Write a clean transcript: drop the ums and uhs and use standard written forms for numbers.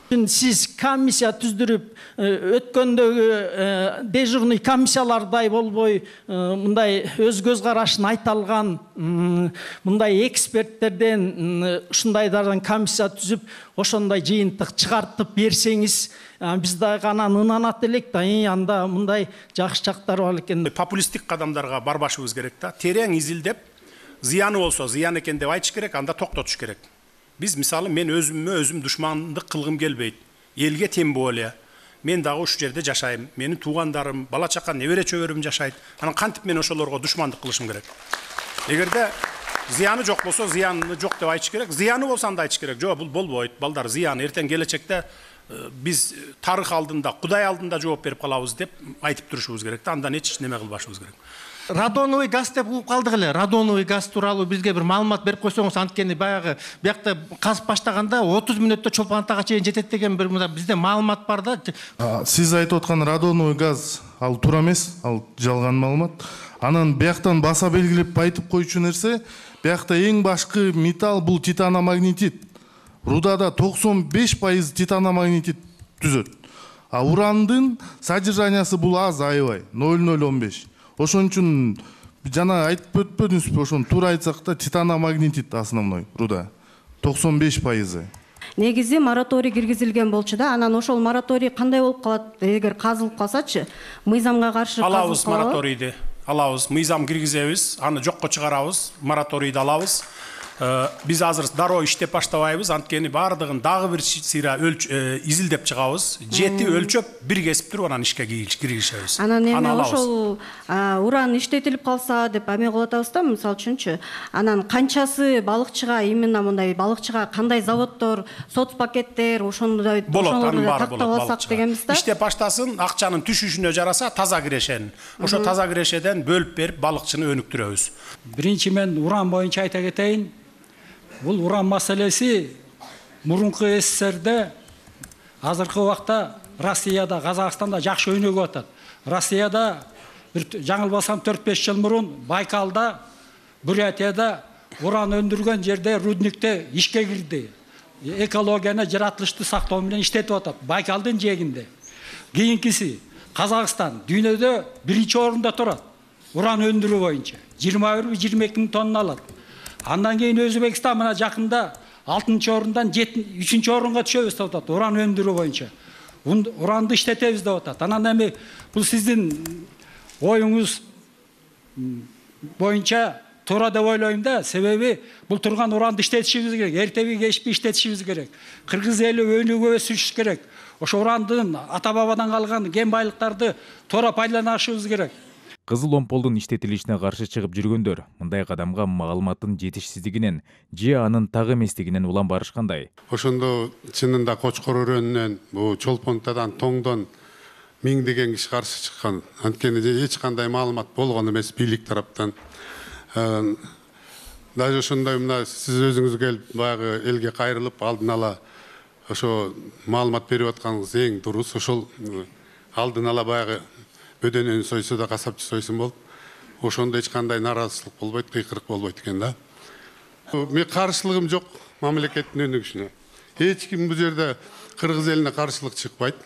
Siz комиссия түздүрүп, өткөндөгү дежурный комиссиялардай болбой, мындай өз көз карашын айта алган, мындай эксперттерден, ушундайдардан комиссия түзүп, ошондой жыйынтык чыгартып берсеңиз, биз дагы анан ынанат элек да, анда мындай жакшы жактар бар экен. Популисттик кадамдарга барбашыбыз керек да. Терең изилдеп, зыяны болсо, зыян экен деп айтыш керек, анда токтотуш керек. Biz misалы мен өзüm душмандык кылгым келбейт. Элге тем боле. Мен дагы ушу жерде жашайм. Менин туугандарым, бала чака, небере чөбөрүм жашайт. Анан кантип мен ошолорго душмандык кылышым керек? Эгерде зыяны жок болсо, зыяны жок деп айтыш керек. Зыяны болсо анда айтыш керек. Жок, бул болбойт. Балдар, зыян эртең келечекте биз тарых алдында, Кудай алдында жооп берип калабыз деп айтып турушубуз керек. Андан эч неме кылбашыбыз керек. Радоновый газ деп угуп калдык эле. Радоновый газ тууралуу бизге бир маалымат берип койсоңуз, анткени баягы биякта казып баштаганда 30 мүнөттө Чолпон Атага чейин жетет деген бир бизде маалымат бар да. Сиз айтып аткан радоновый газ ал туура эмес, ал жалган маалымат. Анан бияктан баса белгилеп айтып коючу нерсе, биякта эң башкы металл бул титаномагнетит. Рудада 95% титаномагнетит түзөт. А урандын содержаниясы бул аз, аябай, 0,015. Ошон үчүн жана айтып өтпөдүңүзбү, ошону туура айтсак да титаномагнетит основной руда 95%. Негизи мораторий киргизилген болчу да, анан ошол мораторий кандай болуп калат, эгер казылып калсачы, мыйзамга каршы алабыз мораторийди, алабыз, мыйзам киргизебиз, аны жокко чыгарабыз, мораторийди алабыз. Biz азыр дароо иштеп баштабайбыз, анткени бардыгын дагы бир сыйра изилдеп чыгабыз. Жети өлчөп, бир кесип туруп анан ишке киргизебиз. Анан эми ошол уран иштетилип калса деп эме кылып атабыз да, мисалы үчүнчү. Анан канчасы балыкчыга, именно мындай балыкчыга кандай заводдор, соцпакеттер, ошондой тактап алсак дегенбиз да. Иштеп баштасын, акчанын түшүшүнө жараса таза кирешен. Ошо таза кирешеден бөлүп берип балыкчыны өнүктүрөбүз. Биринчи мен уран боюнча айта кетейин. Бұл уран маселеси мурунку СССРде азыркы убакта Россияда, Казакстанда жакшы өнүгүп атат. Россияда бир жаңылбасам 4-5 жыл мурун Байкалда, Бурятияда уран өндүргөн жерде рудникте ишке кирди. Экологияны, жаратылышты сактоо менен иштетип атат. Байкалдын жээгинде. Кийинкиси Казакстан дүйнөдө биринчи орунда турат. Уран өндүрүү боюнча 21-22 мың тонна алат. Андан кейін Өзбекстан мына жақында 6-чы орындан 3-чі орынға түшөбүз деп атат. Уран өндүрүү боюнча. Уранды иштетебиз деп атат. Анан эми бул сиздин оюңуз боюнча туура деп ойлойм да. Себеби бул турган уранды иштетишибиз керек. Эртеби кечпи иштетишибиз керек. Кыргыз эли өнүгүп өсүш керек. Ошо урандын ата бабадан калган кен байлыктарды туура пайдаланышыбыз керек. Кызыл омполдун иштетилишине каршы чыгып жүргөндөр мындай кадамга маалыматтын жетишсиздигинен же анын так эместигинен улам барышкандай. Ошондо чынында Кочкор өрөөнүнөн, бул Чолпон Атадан, Тоңдон миңдеген киши каршы чыккан. Анткени эч кандай маалымат болгон эмес бийлик тараптан. Даже ошондой мына сиз өзүңүз келип баягы элге кайрылып алдын ала ошо маалымат берип атканыңыз эң дурус. Ошол алдын ала баягы бөдөнөнү сойсо да касапчы сойсун болуп, ошондо эч кандай нааразычылык болбойт, кыйкырык болбойт экен да. Мен каршылыгым жок мамлекеттин өнүгүшүнө. Эч ким бул жерде Кыргыз элине каршылык чыкпайт.